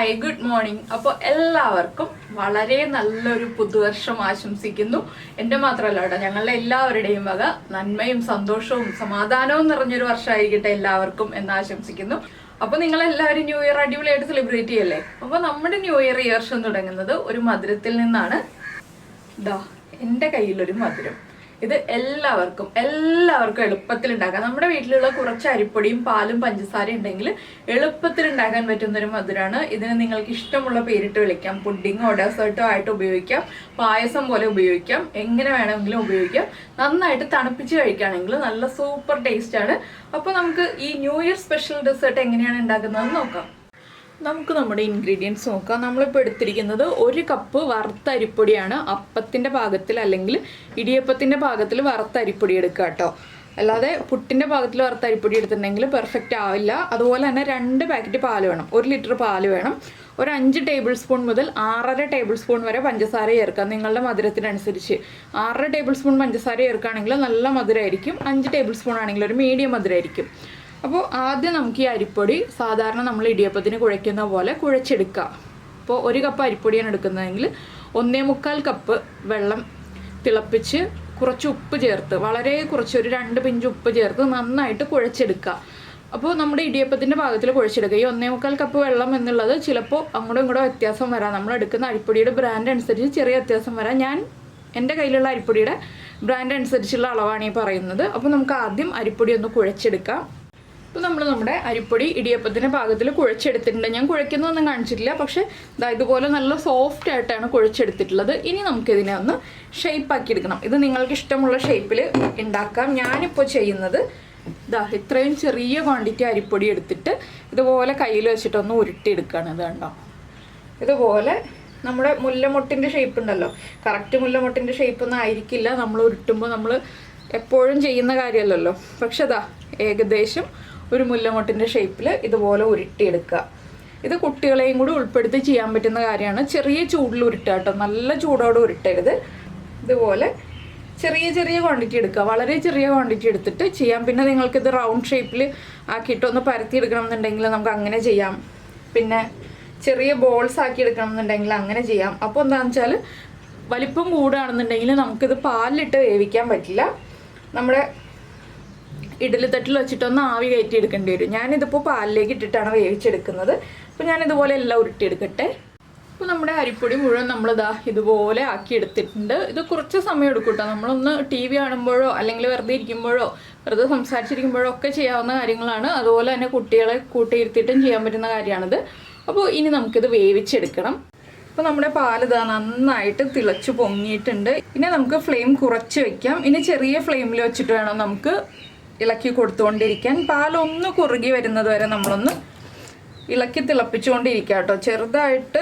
Hi good morning. അപ്പോൾ എല്ലാവർക്കും വളരെ നല്ലൊരു പുതുവർഷം ആശംസിക്കുന്നു. എൻ്റെ മാത്രമല്ല കേട്ടോ, ഞങ്ങളുടെ എല്ലാവരുടെയും വക നന്മയും സന്തോഷവും സമാധാനവും നിറഞ്ഞൊരു വർഷമായിരിക്കട്ടെ എല്ലാവർക്കും എന്ന് ആശംസിക്കുന്നു. അപ്പോൾ നിങ്ങളെല്ലാവരും ന്യൂ ഇയർ അടിപൊളിയായിട്ട് സെലിബ്രേറ്റ് ചെയ്യല്ലേ. അപ്പോൾ നമ്മുടെ ന്യൂ ഇയർ ഈ വർഷം തുടങ്ങുന്നത് ഒരു മധുരത്തിൽ നിന്നാണ്. ദാ എൻ്റെ കയ്യിലൊരു മധുരം. ഇത് എല്ലാവർക്കും എളുപ്പത്തിൽ ഉണ്ടാക്കാം. നമ്മുടെ വീട്ടിലുള്ള കുറച്ച് അരിപ്പൊടിയും പാലും പഞ്ചസാരയും ഉണ്ടെങ്കിൽ എളുപ്പത്തിൽ ഉണ്ടാക്കാൻ പറ്റുന്നൊരു മധുരമാണ്. ഇതിന് നിങ്ങൾക്ക് ഇഷ്ടമുള്ള പേരിട്ട് വിളിക്കാം. പുഡിങ്ങോ ഡെസേർട്ടോ ആയിട്ട് ഉപയോഗിക്കാം, പായസം പോലെ ഉപയോഗിക്കാം, എങ്ങനെ വേണമെങ്കിലും ഉപയോഗിക്കാം. നന്നായിട്ട് തണുപ്പിച്ച് കഴിക്കുകയാണെങ്കിൽ നല്ല സൂപ്പർ ടേസ്റ്റാണ്. അപ്പോൾ നമുക്ക് ഈ ന്യൂ ഇയർ സ്പെഷ്യൽ ഡെസേർട്ട് എങ്ങനെയാണ് ഉണ്ടാക്കുന്നതെന്ന് നോക്കാം. നമുക്ക് നമ്മുടെ ഇൻഗ്രീഡിയൻസ് നോക്കാം. നമ്മളിപ്പോൾ എടുത്തിരിക്കുന്നത് 1 കപ്പ് വറുത്ത അരിപ്പൊടിയാണ്. അപ്പത്തിൻ്റെ പാകത്തിൽ അല്ലെങ്കിൽ ഇടിയപ്പത്തിൻ്റെ പാകത്തിൽ വറുത്ത അരിപ്പൊടി എടുക്കുക കേട്ടോ. അല്ലാതെ പുട്ടിൻ്റെ പാകത്തിൽ വറുത്ത അരിപ്പൊടി എടുത്തിട്ടുണ്ടെങ്കിൽ പെർഫെക്റ്റ് ആവില്ല. അതുപോലെ തന്നെ 2 പാക്കറ്റ് പാൽ വേണം, 1 ലിറ്റർ പാൽ വേണം. ഒരു 5 ടേബിൾ സ്പൂൺ മുതൽ 6.5 ടേബിൾ സ്പൂൺ വരെ പഞ്ചസാര ചേർക്കാം നിങ്ങളുടെ മധുരത്തിനനുസരിച്ച്. 6.5 ടേബിൾ സ്പൂൺ പഞ്ചസാര ചേർക്കുകയാണെങ്കിൽ നല്ല മധുരമായിരിക്കും. 5 ടേബിൾ സ്പൂൺ ആണെങ്കിൽ ഒരു മീഡിയം മധുരമായിരിക്കും. അപ്പോൾ ആദ്യം നമുക്ക് ഈ അരിപ്പൊടി സാധാരണ നമ്മൾ ഇടിയപ്പത്തിന് കുഴയ്ക്കുന്ന പോലെ കുഴച്ചെടുക്കുക. അപ്പോൾ 1 കപ്പ് അരിപ്പൊടിയാണ് എടുക്കുന്നതെങ്കിൽ 1.25 കപ്പ് വെള്ളം തിളപ്പിച്ച് കുറച്ച് ഉപ്പ് ചേർത്ത്, വളരെ കുറച്ച് ഒരു 2 പിഞ്ച് ഉപ്പ് ചേർത്ത് നന്നായിട്ട് കുഴച്ചെടുക്കുക. അപ്പോൾ നമ്മുടെ ഇടിയപ്പത്തിൻ്റെ പാകത്തിൽ കുഴച്ചെടുക്കുക. ഈ 1.25 കപ്പ് വെള്ളം എന്നുള്ളത് ചിലപ്പോൾ അങ്ങോട്ടും ഇങ്ങോട്ടും വ്യത്യാസം വരാം. നമ്മൾ എടുക്കുന്ന അരിപ്പൊടിയുടെ ബ്രാൻഡ് അനുസരിച്ച് ചെറിയ വ്യത്യാസം വരാം. എൻ്റെ കയ്യിലുള്ള അരിപ്പൊടിയുടെ ബ്രാൻഡ് അനുസരിച്ചുള്ള അളവാണ് ഈ പറയുന്നത്. അപ്പോൾ നമുക്ക് ആദ്യം അരിപ്പൊടി ഒന്ന് കുഴച്ചെടുക്കാം. ഇപ്പോൾ നമ്മുടെ അരിപ്പൊടി ഇടിയപ്പത്തിൻ്റെ പാകത്തിൽ കുഴച്ചെടുത്തിട്ടുണ്ട്. ഞാൻ കുഴയ്ക്കുന്നതൊന്നും കാണിച്ചിട്ടില്ല, പക്ഷേ ഇതുപോലെ നല്ല സോഫ്റ്റ് ആയിട്ടാണ് കുഴച്ചെടുത്തിട്ടുള്ളത്. ഇനി നമുക്കിതിനെ ഒന്ന് ഷേപ്പാക്കി എടുക്കണം. ഇത് നിങ്ങൾക്ക് ഇഷ്ടമുള്ള ഷേപ്പിൽ ഉണ്ടാക്കാം. ഞാനിപ്പോൾ ചെയ്യുന്നത് ഇത്രയും ചെറിയ ക്വാണ്ടിറ്റി അരിപ്പൊടി എടുത്തിട്ട് ഇതുപോലെ കയ്യിൽ വെച്ചിട്ടൊന്ന് ഉരുട്ടിയെടുക്കുകയാണ്. ഇത് കണ്ടോ, ഇതുപോലെ നമ്മുടെ മുല്ലമൊട്ടിൻ്റെ ഷേപ്പ് ഉണ്ടല്ലോ, കറക്റ്റ് മുല്ലമൊട്ടിൻ്റെ ഷേപ്പൊന്നും ആയിരിക്കില്ല നമ്മൾ ഉരുട്ടുമ്പോൾ, നമ്മൾ എപ്പോഴും ചെയ്യുന്ന കാര്യമല്ലല്ലോ. പക്ഷെ ഏകദേശം ഒരു മുല്ലമൊട്ടിൻ്റെ ഷേപ്പിൽ ഇതുപോലെ ഉരുട്ടിയെടുക്കുക. ഇത് കുട്ടികളെയും കൂടി ഉൾപ്പെടുത്തി ചെയ്യാൻ പറ്റുന്ന കാര്യമാണ്. ചെറിയ ചൂടിൽ ഉരുട്ടുക കേട്ടോ, നല്ല ചൂടോടെ ഉരുട്ടരുത്. ഇതുപോലെ ചെറിയ ചെറിയ ക്വാണ്ടിറ്റി എടുക്കുക, വളരെ ചെറിയ ക്വാണ്ടിറ്റി എടുത്തിട്ട് ചെയ്യാം. പിന്നെ നിങ്ങൾക്കിത് റൗണ്ട് ഷേപ്പിൽ ആക്കിയിട്ടൊന്ന് പരത്തി എടുക്കണം എന്നുണ്ടെങ്കിൽ നമുക്ക് അങ്ങനെ ചെയ്യാം. പിന്നെ ചെറിയ ബോൾസ് ആക്കി എടുക്കണം എന്നുണ്ടെങ്കിൽ അങ്ങനെ ചെയ്യാം. അപ്പോൾ എന്താണെന്ന് വെച്ചാൽ വലിപ്പം കൂടുകയാണെന്നുണ്ടെങ്കിൽ നമുക്കിത് പാലിലിട്ട് വേവിക്കാൻ പറ്റില്ല. നമ്മുടെ ഇഡലി തട്ടിൽ വെച്ചിട്ടൊന്ന് ആവി കയറ്റി എടുക്കേണ്ടി വരും. ഞാനിതിപ്പോൾ പാലിലേക്ക് ഇട്ടിട്ടാണ് വേവിച്ചെടുക്കുന്നത്. അപ്പോൾ ഞാനിതുപോലെ എല്ലാം ഉരുട്ടിയെടുക്കട്ടെ. അപ്പോൾ നമ്മുടെ അരിപ്പൊടി മുഴുവൻ ഇതുപോലെ ആക്കി എടുത്തിട്ടുണ്ട്. ഇത് കുറച്ച് സമയം എടുക്കും കേട്ടോ. നമ്മളൊന്ന് TV കാണുമ്പോഴോ അല്ലെങ്കിൽ വെറുതെ ഇരിക്കുമ്പോഴോ വെറുതെ സംസാരിച്ചിരിക്കുമ്പോഴോ ഒക്കെ ചെയ്യാവുന്ന കാര്യങ്ങളാണ്. അതുപോലെ തന്നെ കുട്ടികളെ കൂട്ടിയിരുത്തിയിട്ടും ചെയ്യാൻ പറ്റുന്ന കാര്യമാണിത്. അപ്പോൾ ഇനി നമുക്കിത് വേവിച്ചെടുക്കണം. അപ്പോൾ നമ്മുടെ പാല് നന്നായിട്ട് തിളച്ച് പൊങ്ങിയിട്ടുണ്ട്. ഇനി നമുക്ക് ഫ്ലെയിം കുറച്ച് വയ്ക്കാം. ഇനി ചെറിയ ഫ്ലെയിമിൽ വെച്ചിട്ട് വേണം നമുക്ക് ഇളക്കി കൊടുത്തുകൊണ്ടിരിക്കാൻ. പാലൊന്ന് കുറുകി വരുന്നത് വരെ നമ്മളൊന്ന് ഇളക്കി തിളപ്പിച്ചുകൊണ്ടിരിക്കുക കേട്ടോ. ചെറുതായിട്ട്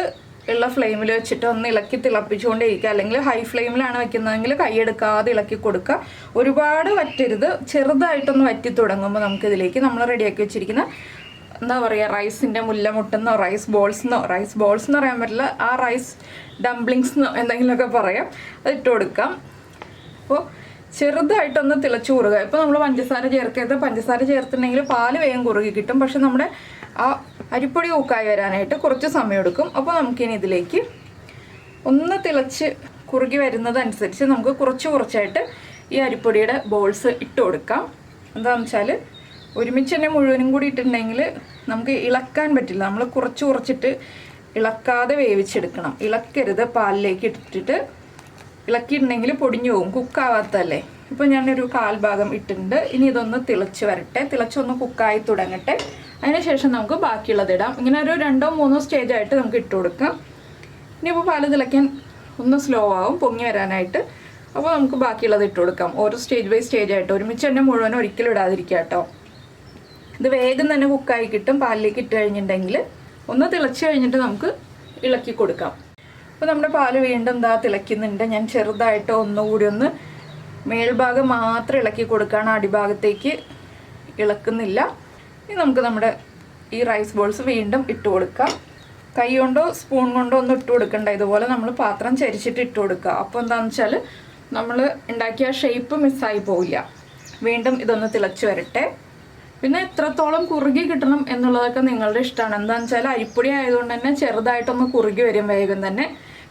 ഉള്ള ഫ്ലെയിമിൽ വെച്ചിട്ട് ഒന്ന് ഇളക്കി തിളപ്പിച്ചുകൊണ്ടിരിക്കുക. അല്ലെങ്കിൽ ഹൈ ഫ്ലെയിമിലാണ് വെക്കുന്നതെങ്കിൽ കൈയെടുക്കാതെ ഇളക്കി കൊടുക്കുക. ഒരുപാട് വറ്റരുത്, ചെറുതായിട്ടൊന്ന് വറ്റി തുടങ്ങുമ്പോൾ നമുക്കിതിലേക്ക് നമ്മൾ റെഡിയാക്കി വെച്ചിരിക്കുന്ന എന്താ പറയുക, റൈസിൻ്റെ മുല്ലമുട്ടെന്നോ റൈസ് ബോൾസ് എന്ന് പറയാൻ പറ്റില്ല, ആ റൈസ് ഡംപ്ലിങ്സ് എന്നോ എന്തെങ്കിലുമൊക്കെ പറയാം, അത് ഇട്ട് കൊടുക്കാം. അപ്പോൾ ചെറുതായിട്ടൊന്ന് തിളച്ച് കുറുക. ഇപ്പോൾ നമ്മൾ പഞ്ചസാര ചേർക്കരുത്. പഞ്ചസാര ചേർത്തിട്ടുണ്ടെങ്കിൽ പാല് വേഗം കുറുകി കിട്ടും. പക്ഷെ നമ്മുടെ ആ അരിപ്പൊടി ഊക്കായി വരാനായിട്ട് കുറച്ച് സമയം എടുക്കും. അപ്പോൾ നമുക്കിനി ഇതിലേക്ക് ഒന്ന് തിളച്ച് കുറുകി വരുന്നതനുസരിച്ച് നമുക്ക് കുറച്ചായിട്ട് ഈ അരിപ്പൊടിയുടെ ബോൾസ് ഇട്ട് കൊടുക്കാം. എന്താണെന്ന് വെച്ചാൽ ഒരുമിച്ച് തന്നെ മുഴുവനും കൂടി ഇട്ടിട്ടുണ്ടെങ്കിൽ നമുക്ക് ഇളക്കാൻ പറ്റില്ല. നമ്മൾ കുറച്ചിട്ട് ഇളക്കാതെ വേവിച്ചെടുക്കണം. ഇളക്കരുത്. പാലിലേക്ക് ഇട്ടിട്ട് ഇളക്കിയിട്ടുണ്ടെങ്കിൽ പൊടിഞ്ഞു പോകും, കുക്കാവാത്തല്ലേ. ഇപ്പോൾ ഞാനൊരു 1/4 ഭാഗം ഇട്ടിട്ടുണ്ട്. ഇനി ഇതൊന്ന് തിളച്ച് വരട്ടെ, തിളച്ചൊന്ന് കുക്കായി തുടങ്ങട്ടെ. അതിനുശേഷം നമുക്ക് ബാക്കിയുള്ളത് ഇടാം. ഇങ്ങനെ ഒരു 2-3 സ്റ്റേജായിട്ട് നമുക്ക് ഇട്ട് കൊടുക്കാം. ഇനിയിപ്പോൾ പാല് തിളയ്ക്കാൻ ഒന്ന് സ്ലോ ആവും പൊങ്ങി വരാനായിട്ട്. അപ്പോൾ നമുക്ക് ബാക്കിയുള്ളത് ഇട്ട് കൊടുക്കാം. ഓരോ സ്റ്റേജ് ബൈ സ്റ്റേജായിട്ട്, ഒരുമിച്ച് തന്നെ മുഴുവനും ഒരിക്കലും ഇടാതിരിക്കുക കേട്ടോ. ഇത് വേഗം തന്നെ കുക്കായി കിട്ടും. പാലിലേക്ക് ഇട്ട് കഴിഞ്ഞിട്ടുണ്ടെങ്കിൽ ഒന്ന് തിളച്ച് കഴിഞ്ഞിട്ട് നമുക്ക് ഇളക്കി കൊടുക്കാം. അപ്പോൾ നമ്മുടെ പാല് വീണ്ടും തിളയ്ക്കുന്നുണ്ട്. ഞാൻ ചെറുതായിട്ട് ഒന്നുകൂടി ഒന്ന് മേൽഭാഗം മാത്രം ഇളക്കി കൊടുക്കുകയാണ്, അടിഭാഗത്തേക്ക് ഇളക്കുന്നില്ല. ഇനി നമുക്ക് നമ്മുടെ ഈ റൈസ് ബോൾസ് വീണ്ടും ഇട്ട് കൊടുക്കാം. കൈ കൊണ്ടോ സ്പൂൺ കൊണ്ടോ ഒന്നും ഇട്ട് കൊടുക്കണ്ട. ഇതുപോലെ നമ്മൾ പാത്രം ചരിച്ചിട്ട് ഇട്ട് കൊടുക്കുക. അപ്പോൾ എന്താണെന്ന് വെച്ചാൽ നമ്മൾ ഉണ്ടാക്കിയ ഷേപ്പ് മിസ്സായി പോവില്ല. വീണ്ടും ഇതൊന്ന് തിളച്ച് വരട്ടെ. പിന്നെ എത്രത്തോളം കുറുകി കിട്ടണം എന്നുള്ളതൊക്കെ നിങ്ങളുടെ ഇഷ്ടമാണ്. എന്താണെന്ന് വെച്ചാൽ അരിപ്പൊടി ആയതുകൊണ്ട് തന്നെ ചെറുതായിട്ടൊന്ന് കുറുകി വരും വേഗം തന്നെ.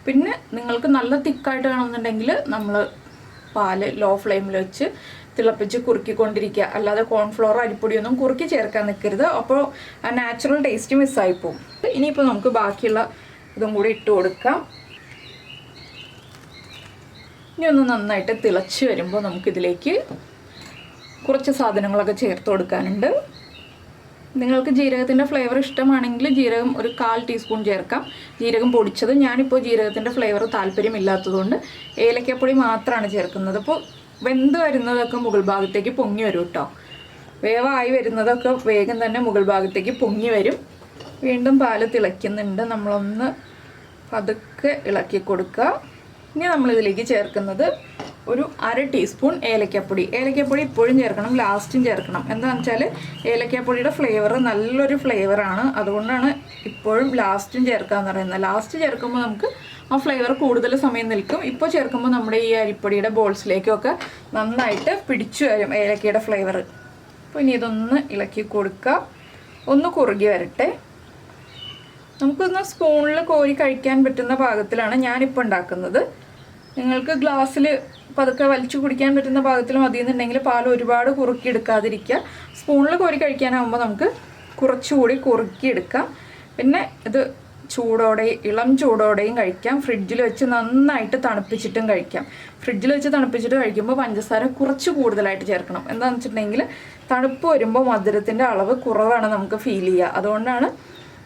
പിന്നെ നിങ്ങൾക്ക് നല്ല തിക്കായിട്ട് വേണമെന്നുണ്ടെങ്കിൽ നമ്മൾ പാല് ലോ ഫ്ലെയിമിൽ വെച്ച് തിളപ്പിച്ച് കുറുക്കിക്കൊണ്ടിരിക്കുക. അല്ലാതെ കോൺഫ്ലോർ അരിപ്പൊടിയൊന്നും കുറുക്കി ചേർക്കാൻ നിൽക്കരുത്. അപ്പോൾ ആ നാച്ചുറൽ ടേസ്റ്റ് മിസ്സായിപ്പോവും. ഇനിയിപ്പോൾ നമുക്ക് ബാക്കിയുള്ള ഇതും കൂടി ഇട്ട് കൊടുക്കാം. ഇനി ഒന്ന് നന്നായിട്ട് തിളച്ച് വരുമ്പോൾ നമുക്കിതിലേക്ക് കുറച്ച് സാധനങ്ങളൊക്കെ ചേർത്ത് കൊടുക്കാനുണ്ട്. നിങ്ങൾക്ക് ജീരകത്തിൻ്റെ ഫ്ലേവർ ഇഷ്ടമാണെങ്കിൽ ജീരകം ഒരു 1/4 ടീസ്പൂൺ ചേർക്കാം. ജീരകം പൊടിച്ചത്. ഞാനിപ്പോൾ ജീരകത്തിൻ്റെ ഫ്ലേവർ താല്പര്യമില്ലാത്തതുകൊണ്ട് ഏലക്കപ്പൊടി മാത്രമാണ് ചേർക്കുന്നത്. അപ്പോൾ വെന്ത് വരുന്നതൊക്കെ മുകൾ ഭാഗത്തേക്ക് പൊങ്ങി വരും കേട്ടോ. വേവായി വരുന്നതൊക്കെ വേഗം തന്നെ മുകൾ ഭാഗത്തേക്ക് പൊങ്ങി വരും. വീണ്ടും പാല് തിളയ്ക്കുന്നുണ്ട്. നമ്മളൊന്ന് പതുക്കെ ഇളക്കി കൊടുക്കുക. ഇനി നമ്മളിതിലേക്ക് ചേർക്കുന്നത് ഒരു 1/2 ടീസ്പൂൺ ഏലക്കപ്പൊടി. ഏലക്കപ്പൊടി ഇപ്പോഴും ചേർക്കണം, ലാസ്റ്റും ചേർക്കണം. എന്താണെന്ന് വെച്ചാൽ ഏലക്കപ്പൊടിയുടെ ഫ്ലേവർ നല്ലൊരു ഫ്ലേവറാണ്. അതുകൊണ്ടാണ് ഇപ്പോഴും ലാസ്റ്റും ചേർക്കാമെന്ന് പറയുന്നത്. ലാസ്റ്റ് ചേർക്കുമ്പോൾ നമുക്ക് ആ ഫ്ലേവർ കൂടുതൽ സമയം നിൽക്കും. ഇപ്പോൾ ചേർക്കുമ്പോൾ നമ്മുടെ ഈ അരിപ്പൊടിയുടെ ബോൾസിലേക്കൊക്കെ നന്നായിട്ട് പിടിച്ചു വരും ഏലക്കയുടെ ഫ്ലേവർ. അപ്പോൾ ഇനി ഇതൊന്ന് ഇളക്കി കൊടുക്കുക. ഒന്ന് കുറുകി വരട്ടെ. നമുക്കൊന്ന് സ്പൂണിൽ കോരി കഴിക്കാൻ പറ്റുന്ന പാകത്തിലാണ് ഞാനിപ്പോൾ ഉണ്ടാക്കുന്നത്. നിങ്ങൾക്ക് ഗ്ലാസ്സിൽ പതുക്കെ വലിച്ചു കുടിക്കാൻ പറ്റുന്ന പാകത്തിൽ മതിയെന്നുണ്ടെങ്കിൽ പാൽ ഒരുപാട് കുറുക്കിയെടുക്കാതിരിക്കുക. സ്പൂണിൽ കോരി കഴിക്കാനാകുമ്പോൾ നമുക്ക് കുറച്ചുകൂടി കുറുക്കിയെടുക്കാം. പിന്നെ ഇത് ഇളം ചൂടോടെയും കഴിക്കാം. ഫ്രിഡ്ജിൽ വെച്ച് നന്നായിട്ട് തണുപ്പിച്ചിട്ടും കഴിക്കാം. ഫ്രിഡ്ജിൽ വെച്ച് തണുപ്പിച്ചിട്ട് കഴിക്കുമ്പോൾ പഞ്ചസാര കുറച്ച് കൂടുതലായിട്ട് ചേർക്കണം. എന്താണെന്ന് വെച്ചിട്ടുണ്ടെങ്കിൽ തണുപ്പ് വരുമ്പോൾ മധുരത്തിൻ്റെ അളവ് കുറവാണ് നമുക്ക് ഫീൽ ചെയ്യുക. അതുകൊണ്ടാണ്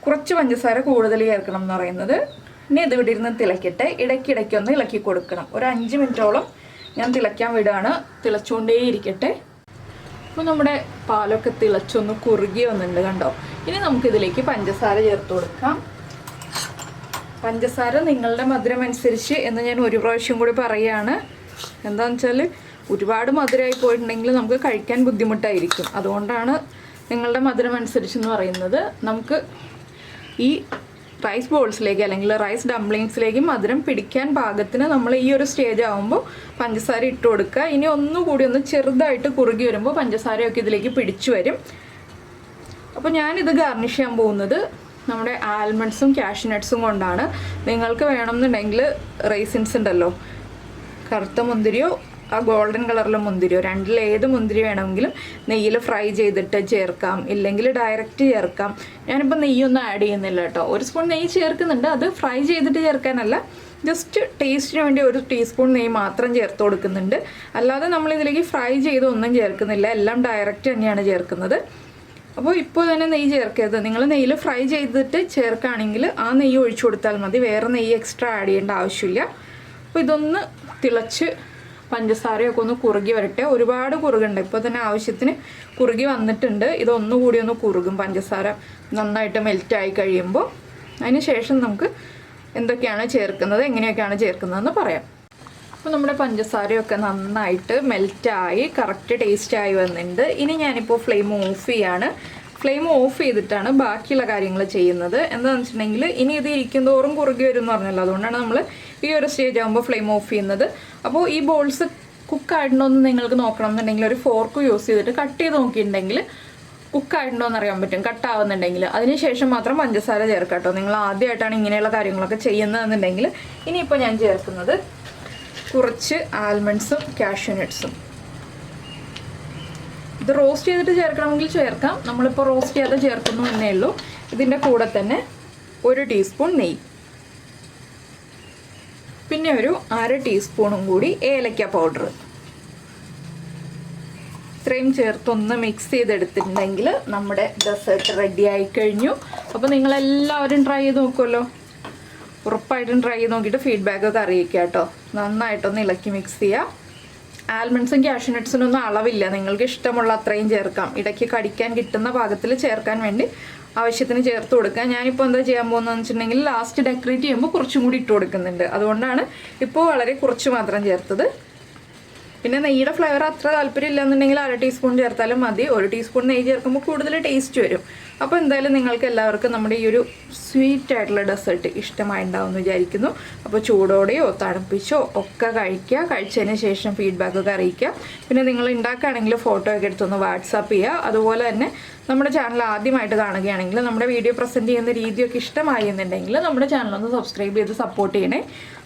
കുറച്ച് പഞ്ചസാര കൂടുതൽ ചേർക്കണം എന്ന് പറയുന്നത്. ഇനി ഇത് ഇവിടെ ഇരുന്ന് തിളയ്ക്കട്ടെ. ഇടയ്ക്കിടയ്ക്കൊന്ന് ഇളക്കി കൊടുക്കണം. ഒരു 5 മിനിറ്റോളം ഞാൻ തിളയ്ക്കാൻ വിടുകയാണ്. തിളച്ചുകൊണ്ടേയിരിക്കട്ടെ. അപ്പോൾ നമ്മുടെ പാലൊക്കെ തിളച്ചൊന്ന് കുറുകി വന്നിട്ടുണ്ട് കണ്ടോ. ഇനി നമുക്കിതിലേക്ക് പഞ്ചസാര ചേർത്ത് കൊടുക്കാം. പഞ്ചസാര നിങ്ങളുടെ മധുരം അനുസരിച്ച് എന്ന് ഞാൻ ഒരു പ്രാവശ്യം കൂടി പറയുകയാണ്. എന്താണെന്ന് വെച്ചാൽ ഒരുപാട് മധുരമായി പോയിട്ടുണ്ടെങ്കിൽ നമുക്ക് കഴിക്കാൻ ബുദ്ധിമുട്ടായിരിക്കും. അതുകൊണ്ടാണ് നിങ്ങളുടെ മധുരം അനുസരിച്ചെന്ന് പറയുന്നത്. നമുക്ക് ഈ റൈസ് ബോൾസിലേക്ക് അല്ലെങ്കിൽ റൈസ് ഡംപ്ലിങ്സിലേക്ക് മധുരം പിടിക്കാൻ പാകത്തിന് നമ്മൾ ഈ ഒരു സ്റ്റേജ് ആകുമ്പോൾ പഞ്ചസാര ഇട്ട് കൊടുക്കുക. ഇനി ഒന്നുകൂടി ഒന്ന് ചെറുതായിട്ട് കുറുകി വരുമ്പോൾ പഞ്ചസാരയൊക്കെ ഇതിലേക്ക് പിടിച്ചു വരും. അപ്പോൾ ഞാനിത് ഗാർണിഷ് ചെയ്യാൻ പോകുന്നത് നമ്മുടെ ആൽമണ്ട്സും കാഷ്യൂനട്ട്സും കൊണ്ടാണ്. നിങ്ങൾക്ക് വേണമെന്നുണ്ടെങ്കിൽ റൈസിൻസ് ഉണ്ടല്ലോ, കറുത്ത മുന്തിരിയോ ആ ഗോൾഡൻ കളറിലെ മുന്തിരിയോ, രണ്ടിലേത് മുന്തിരി വേണമെങ്കിലും നെയ്യിൽ ഫ്രൈ ചെയ്തിട്ട് ചേർക്കാം, ഇല്ലെങ്കിൽ ഡയറക്റ്റ് ചേർക്കാം. ഞാനിപ്പോൾ നെയ്യൊന്നും ആഡ് ചെയ്യുന്നില്ല കേട്ടോ. 1 സ്പൂൺ നെയ്യ് ചേർക്കുന്നുണ്ട്. അത് ഫ്രൈ ചെയ്തിട്ട് ചേർക്കാനല്ല, ജസ്റ്റ് ടേസ്റ്റിന് വേണ്ടി 1 ടീസ്പൂൺ നെയ്യ് മാത്രം ചേർത്ത് കൊടുക്കുന്നുണ്ട്. അല്ലാതെ നമ്മളിതിലേക്ക് ഫ്രൈ ചെയ്തൊന്നും ചേർക്കുന്നില്ല, എല്ലാം ഡയറക്റ്റ് തന്നെയാണ് ചേർക്കുന്നത്. അപ്പോൾ ഇപ്പോൾ തന്നെ നെയ്യ് ചേർക്കരുത്. നിങ്ങൾ നെയ്യിൽ ഫ്രൈ ചെയ്തിട്ട് ചേർക്കുകയാണെങ്കിൽ ആ നെയ്യ് ഒഴിച്ചു കൊടുത്താൽ മതി. വേറെ നെയ്യ് എക്സ്ട്രാ ആഡ് ചെയ്യേണ്ട ആവശ്യമില്ല. അപ്പോൾ ഇതൊന്ന് തിളച്ച് പഞ്ചസാരയൊക്കെ ഒന്ന് കുറുകി വരട്ടെ. ഒരുപാട് കുറുകണ്ട, ഇപ്പോൾ തന്നെ ആവശ്യത്തിന് കുറുകി വന്നിട്ടുണ്ട്. ഇതൊന്നുകൂടി ഒന്ന് കുറുകും പഞ്ചസാര നന്നായിട്ട് മെൽറ്റായി കഴിയുമ്പോൾ. അതിന് ശേഷം നമുക്ക് എന്തൊക്കെയാണ് ചേർക്കുന്നത്, എങ്ങനെയൊക്കെയാണ് ചേർക്കുന്നതെന്ന് പറയാം. അപ്പോൾ നമ്മുടെ പഞ്ചസാരയൊക്കെ നന്നായിട്ട് മെൽറ്റായി കറക്റ്റ് ടേസ്റ്റായി വന്നിട്ടുണ്ട്. ഇനി ഞാനിപ്പോൾ ഫ്ലെയിം ഓഫ് ചെയ്യാണ്. ഫ്ലെയിം ഓഫ് ചെയ്തിട്ടാണ് ബാക്കിയുള്ള കാര്യങ്ങൾ ചെയ്യുന്നത്. എന്താണെന്ന് വെച്ചിട്ടുണ്ടെങ്കിൽ ഇനി ഇത് ഇരിക്കും തോറും കുറുകി വരും എന്ന് പറഞ്ഞല്ലോ. അതുകൊണ്ടാണ് നമ്മൾ ഈ ഒരു സ്റ്റേജ് ആകുമ്പോൾ ഫ്ലെയിം ഓഫ് ചെയ്യുന്നത്. അപ്പോൾ ഈ ബോൾസ് കുക്കായിട്ടുണ്ടോ എന്ന് നിങ്ങൾക്ക് നോക്കണം എന്നുണ്ടെങ്കിൽ ഒരു ഫോർക്ക് യൂസ് ചെയ്തിട്ട് കട്ട് ചെയ്ത് നോക്കിയിട്ടുണ്ടെങ്കിൽ കുക്കായിട്ടുണ്ടോ എന്ന് അറിയാൻ പറ്റും, കട്ടാവുന്നുണ്ടെങ്കിൽ. അതിനുശേഷം മാത്രം പഞ്ചസാര ചേർക്കാം കേട്ടോ. നിങ്ങൾ ആദ്യമായിട്ടാണ് ഇങ്ങനെയുള്ള കാര്യങ്ങളൊക്കെ ചെയ്യുന്നതെന്നുണ്ടെങ്കിൽ. ഇനിയിപ്പോൾ ഞാൻ ചേർക്കുന്നത് കുറച്ച് ആൽമണ്ട്സും കാഷ്യൂനട്ട്സും. ഇത് റോസ്റ്റ് ചെയ്തിട്ട് ചേർക്കണമെങ്കിൽ ചേർക്കാം. നമ്മളിപ്പോൾ റോസ്റ്റ് ചെയ്യാതെ ചേർക്കുന്നു എന്നേ ഉള്ളൂ. ഇതിൻ്റെ കൂടെ തന്നെ 1 ടീസ്പൂൺ നെയ്യ്, പിന്നെ ഒരു 1/2 ടീസ്പൂണും കൂടി ഏലക്ക പൗഡർ. ഇത്രയും ചേർത്തൊന്ന് മിക്സ് ചെയ്തെടുത്തിട്ടുണ്ടെങ്കിൽ നമ്മുടെ ഡെസേർട്ട് റെഡി ആയി കഴിഞ്ഞു. അപ്പോൾ നിങ്ങളെല്ലാവരും ട്രൈ ചെയ്ത് നോക്കുമല്ലോ. ഉറപ്പായിട്ടും ട്രൈ ചെയ്ത് നോക്കിയിട്ട് ഫീഡ്ബാക്കൊക്കെ അറിയിക്കുക കേട്ടോ. നന്നായിട്ടൊന്ന് ഇളക്കി മിക്സ് ചെയ്യുക. ആൽമണ്ട്സും കാഷ്യൂനട്ട്സിനൊന്നും അളവില്ല, നിങ്ങൾക്ക് ഇഷ്ടമുള്ള അത്രയും ചേർക്കാം. ഇടയ്ക്ക് കടിക്കാൻ കിട്ടുന്ന പാകത്തിൽ ചേർക്കാൻ വേണ്ടി ആവശ്യത്തിന് ചേർത്ത് കൊടുക്കുക. ഞാനിപ്പോൾ എന്താ ചെയ്യാൻ പോകുന്നതെന്ന് വെച്ചിട്ടുണ്ടെങ്കിൽ ലാസ്റ്റ് ഡെക്കറേറ്റ് ചെയ്യുമ്പോൾ കുറച്ചും കൂടി ഇട്ട് കൊടുക്കുന്നുണ്ട്. അതുകൊണ്ടാണ് ഇപ്പോൾ വളരെ കുറച്ച് മാത്രം ചേർത്തത്. പിന്നെ നെയ്യുടെ ഫ്ലേവർ അത്ര താല്പര്യം ഇല്ലെന്നുണ്ടെങ്കിൽ 1/2 ടീസ്പൂൺ ചേർത്താലും മതി. 1 ടീസ്പൂൺ നെയ്യ് ചേർക്കുമ്പോൾ കൂടുതൽ ടേസ്റ്റ് വരും. അപ്പോൾ എന്തായാലും നിങ്ങൾക്ക് എല്ലാവർക്കും നമ്മുടെ ഈ ഒരു സ്വീറ്റ് ആയിട്ടുള്ള ഡെസേർട്ട് ഇഷ്ടമായിട്ടുണ്ടാവും എന്ന് വിചാരിക്കുന്നു. അപ്പോൾ ചൂടോടെയോ തണുപ്പിച്ചോ ഒക്കെ കഴിക്കുക. കഴിച്ചതിന് ശേഷം ഫീഡ്ബാക്കൊക്കെ അറിയിക്കുക. പിന്നെ നിങ്ങൾ ഉണ്ടാക്കുകയാണെങ്കിൽ ഫോട്ടോ ഒക്കെ എടുത്തൊന്ന് വാട്സാപ്പ് ചെയ്യുക. അതുപോലെ തന്നെ നമ്മുടെ ചാനൽ ആദ്യമായിട്ട് കാണുകയാണെങ്കിൽ നമ്മുടെ വീഡിയോ പ്രസൻറ്റ് ചെയ്യുന്ന രീതിയൊക്കെ ഇഷ്ടമായി എന്നുണ്ടെങ്കിൽ നമ്മുടെ ചാനലൊന്ന് സബ്സ്ക്രൈബ് ചെയ്ത് സപ്പോർട്ട് ചെയ്യണേ.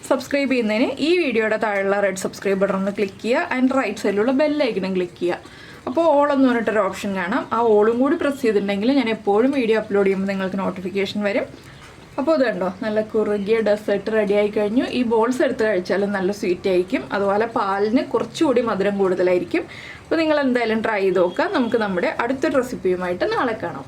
സബ്സ്ക്രൈബ് ചെയ്യുന്നതിന് ഈ വീഡിയോയുടെ താഴെയുള്ള റെഡ് സബ്സ്ക്രൈബ് ബട്ടൺ ഒന്ന് ക്ലിക്ക് ചെയ്യുക. ആൻഡ് റൈറ്റ് സൈഡിലുള്ള ബെല്ലൈക്കണും ക്ലിക്ക് ചെയ്യുക. അപ്പോൾ ഓൾ എന്ന് പറഞ്ഞിട്ടൊരു ഓപ്ഷൻ കാണാം. ആ ഓളും കൂടി പ്രസ് ചെയ്തിട്ടുണ്ടെങ്കിൽ ഞാൻ എപ്പോഴും വീഡിയോ അപ്ലോഡ് ചെയ്യുമ്പോൾ നിങ്ങൾക്ക് നോട്ടിഫിക്കേഷൻ വരും. അപ്പോൾ ഇത് കണ്ടോ, നല്ല കുറുകിയ ഡെസേർട്ട് റെഡി ആയി കഴിഞ്ഞു. ഈ ബോൾസ് എടുത്ത് കഴിച്ചാലും നല്ല സ്വീറ്റ് ആയിരിക്കും. അതുപോലെ പാലിന് കുറച്ചുകൂടി മധുരം കൂടുതലായിരിക്കും. അപ്പോൾ നിങ്ങൾ എന്തായാലും ട്രൈ ചെയ്ത് നോക്കുക. നമുക്ക് നമ്മുടെ അടുത്തൊരു റെസിപ്പിയുമായിട്ട് നാളെ കാണാം.